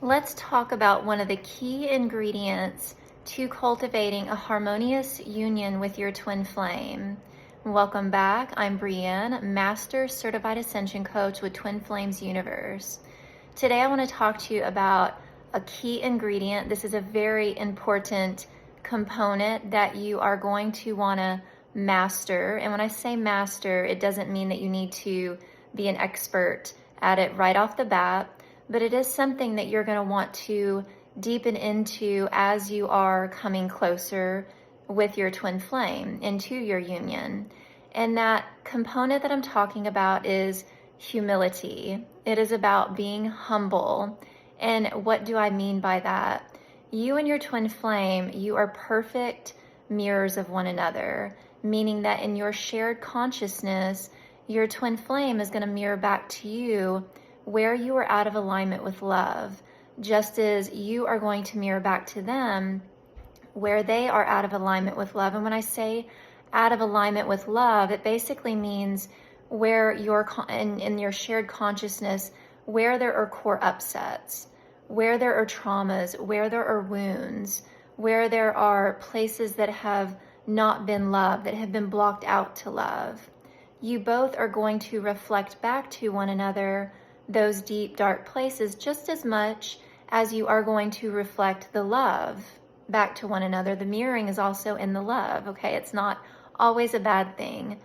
Let's talk about one of the key ingredients to cultivating a harmonious union with your twin flame. Welcome back. I'm Breann, Master Certified Ascension Coach with Twin Flames Universe. Today I want to talk to you about a key ingredient. This is a very important component that you are going to want to master. And when I say master, it doesn't mean that you need to be an expert at it right off the bat, but it is something that you're going to want to deepen into as you are coming closer with your twin flame into your union. And that component that I'm talking about is humility. It is about being humble. And what do I mean by that? You and your twin flame, you are perfect mirrors of one another, meaning that in your shared consciousness, your twin flame is going to mirror back to you where you are out of alignment with love, just as you are going to mirror back to them where they are out of alignment with love. And when I say out of alignment with love, it basically means where you're in your shared consciousness, where there are core upsets, where there are traumas, where there are wounds, where there are places that have not been loved, that have been blocked out to love. You both are going to reflect back to one another those deep, dark places just as much as you are going to reflect the love back to one another. The mirroring is also in the love, okay? It's not always a bad thing.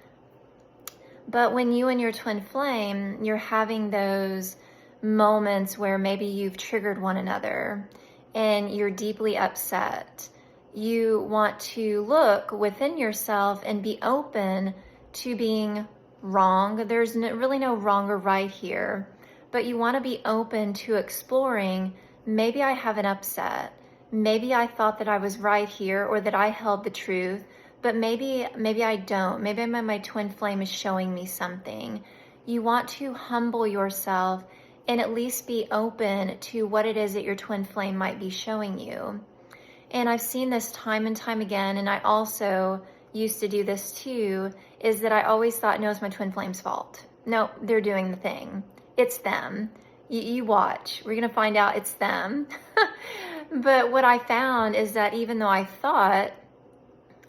But when you and your twin flame, you're having those moments where maybe you've triggered one another and you're deeply upset, you want to look within yourself and be open to being wrong. There's really no wrong or right here. But you want to be open to exploring, maybe I have an upset. Maybe I thought that I was right here or that I held the truth, but maybe I don't. Maybe my twin flame is showing me something. You want to humble yourself and at least be open to what it is that your twin flame might be showing you. And I've seen this time and time again, and I also used to do this too, is that I always thought, no, it's my twin flame's fault. No, they're doing the thing. It's them. You watch. We're going to find out it's them. But what I found is that even though I thought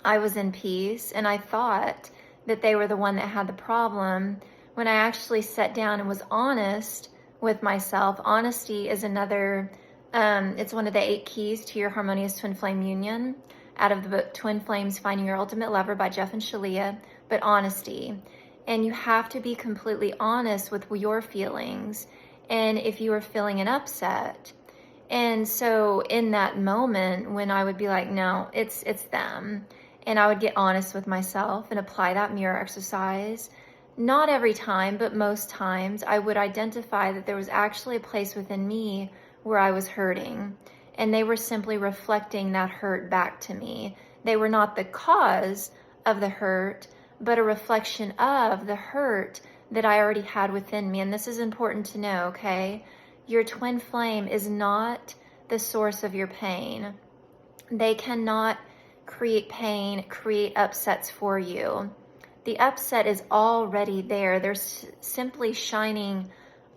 I was in peace and I thought that they were the one that had the problem, when I actually sat down and was honest with myself, honesty is another, it's one of the 8 keys to your harmonious twin flame union out of the book Twin Flames Finding Your Ultimate Lover by Jeff and Shalia, but honesty. And you have to be completely honest with your feelings and if you are feeling an upset. And so in that moment when I would be like, no, it's them, and I would get honest with myself and apply that mirror exercise, not every time, but most times, I would identify that there was actually a place within me where I was hurting. And they were simply reflecting that hurt back to me. They were not the cause of the hurt, but a reflection of the hurt that I already had within me. And this is important to know, okay? Your twin flame is not the source of your pain. They cannot create pain, create upsets for you. The upset is already there. They're simply shining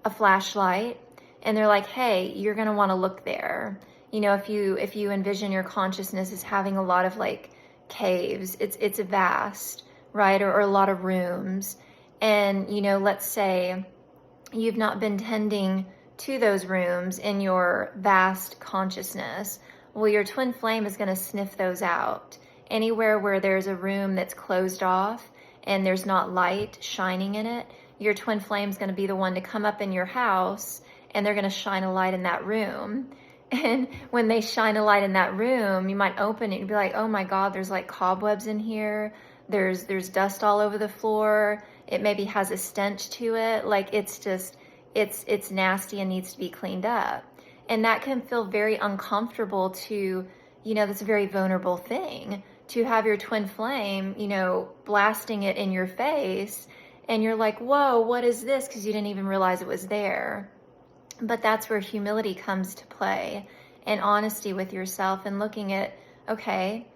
a flashlight and they're like, hey, you're going to want to look there. You know, if you envision your consciousness as having a lot of like caves, it's vast, right? Or a lot of rooms. And, you know, let's say you've not been tending to those rooms in your vast consciousness. Well, your twin flame is going to sniff those out. Anywhere where there's a room that's closed off and there's not light shining in it, your twin flame is going to be the one to come up in your house and they're going to shine a light in that room. And when they shine a light in that room, you might open it and be like, oh my God, there's like cobwebs in here. There's dust all over the floor. It maybe has a stench to it. Like it's just, it's nasty and needs to be cleaned up. And that can feel very uncomfortable to, you know, that's a very vulnerable thing to have your twin flame, you know, blasting it in your face. And you're like, whoa, what is this? Because you didn't even realize it was there. But that's where humility comes to play and honesty with yourself and looking at, okay,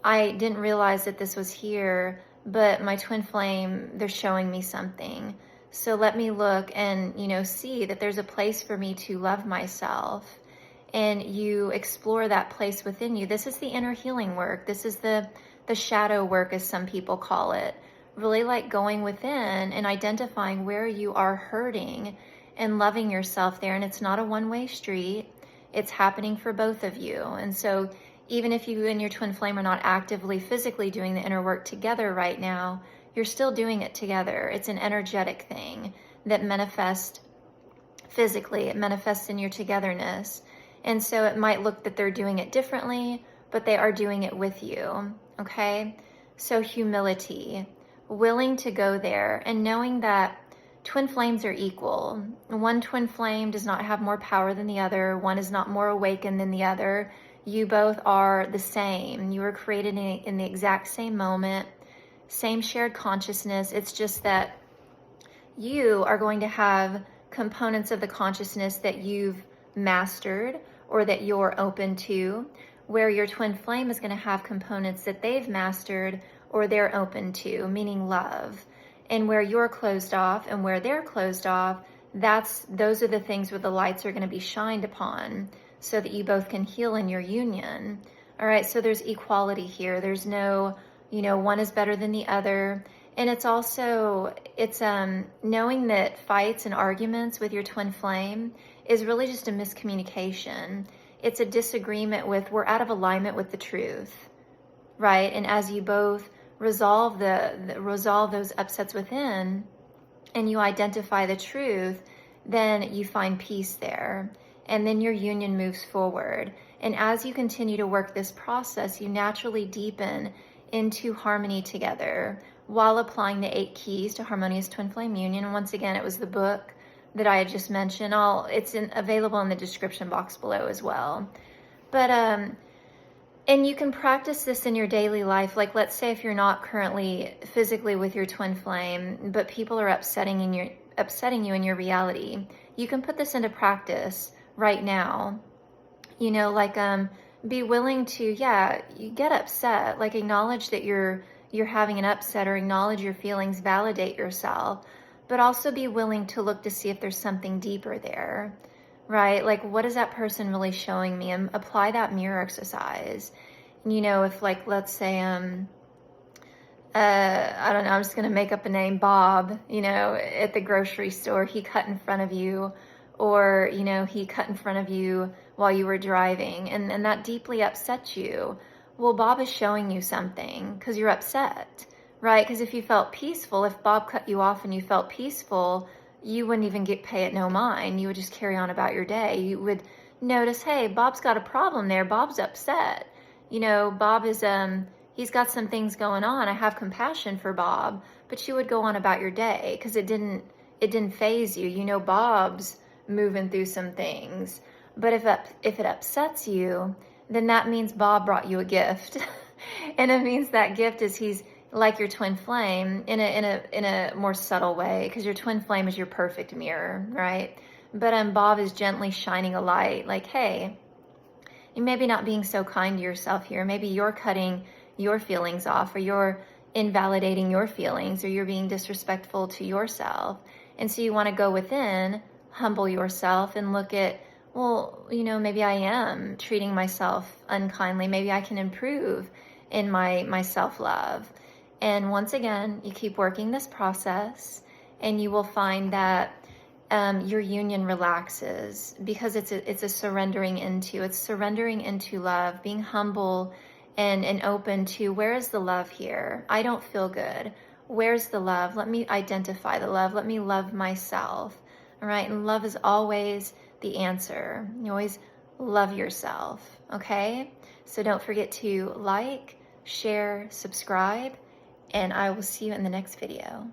I didn't realize that this was here, but my twin flame, they're showing me something. So let me look and, you know, see that there's a place for me to love myself. and you explore that place within you. This is the inner healing work. This is the shadow work, as some people call it. Really like going within and identifying where you are hurting and loving yourself there. And it's not a one-way street. It's happening for both of you. And so even if you and your twin flame are not actively physically doing the inner work together right now, you're still doing it together. It's an energetic thing that manifests physically. It manifests in your togetherness. And so it might look that they're doing it differently, but they are doing it with you. Okay? So humility, willing to go there, and knowing that twin flames are equal. One twin flame does not have more power than the other. One is not more awakened than the other. You both are the same. You were created in the exact same moment, same shared consciousness. It's just that you are going to have components of the consciousness that you've mastered or that you're open to, where your twin flame is going to have components that they've mastered or they're open to, meaning love. And where you're closed off and where they're closed off, those are the things where the lights are going to be shined upon so that you both can heal in your union. All right, so there's equality here. There's no, one is better than the other. And it's also, knowing that fights and arguments with your twin flame is really just a miscommunication. It's a disagreement we're out of alignment with the truth, right? And as you both resolve those upsets within and you identify the truth, then you find peace there. And then your union moves forward. And as you continue to work this process, you naturally deepen into harmony together while applying the 8 keys to Harmonious Twin Flame Union. And once again, it was the book that I had just mentioned. It's available in the description box below as well. But and you can practice this in your daily life. Like, let's say if you're not currently physically with your twin flame, but people are upsetting you in your reality, you can put this into practice right now. Be willing to, you get upset, like acknowledge that you're having an upset, or acknowledge your feelings, validate yourself, but also be willing to look to see if there's something deeper there, right? Like, what is that person really showing me? And apply that mirror exercise. If, like, let's say, I don't know, I'm just going to make up a name, Bob, at the grocery store, he cut in front of you, or, he cut in front of you while you were driving, and that deeply upset you. Well, Bob is showing you something because you're upset, right? Because if you felt peaceful, if Bob cut you off and you felt peaceful, you wouldn't even pay it no mind. You would just carry on about your day. You would notice, hey, Bob's got a problem there. Bob's upset. Bob is, he's got some things going on. I have compassion for Bob, but you would go on about your day because it didn't faze you. Bob's moving through some things. But if it upsets you, then that means Bob brought you a gift. And it means that gift is he's like your twin flame in a more subtle way, because your twin flame is your perfect mirror, right? But Bob is gently shining a light, like, hey, you may be not being so kind to yourself here. Maybe you're cutting your feelings off, or you're invalidating your feelings, or you're being disrespectful to yourself. And so you want to go within, humble yourself, and look at, well, maybe I am treating myself unkindly. Maybe I can improve in my self-love. And once again, you keep working this process, and you will find that your union relaxes, because it's a surrendering into love, being humble and open to, where is the love here? I don't feel good. Where's the love? Let me identify the love. Let me love myself. All right. And love is always the answer. You always love yourself. Okay. So don't forget to like, share, subscribe, and I will see you in the next video.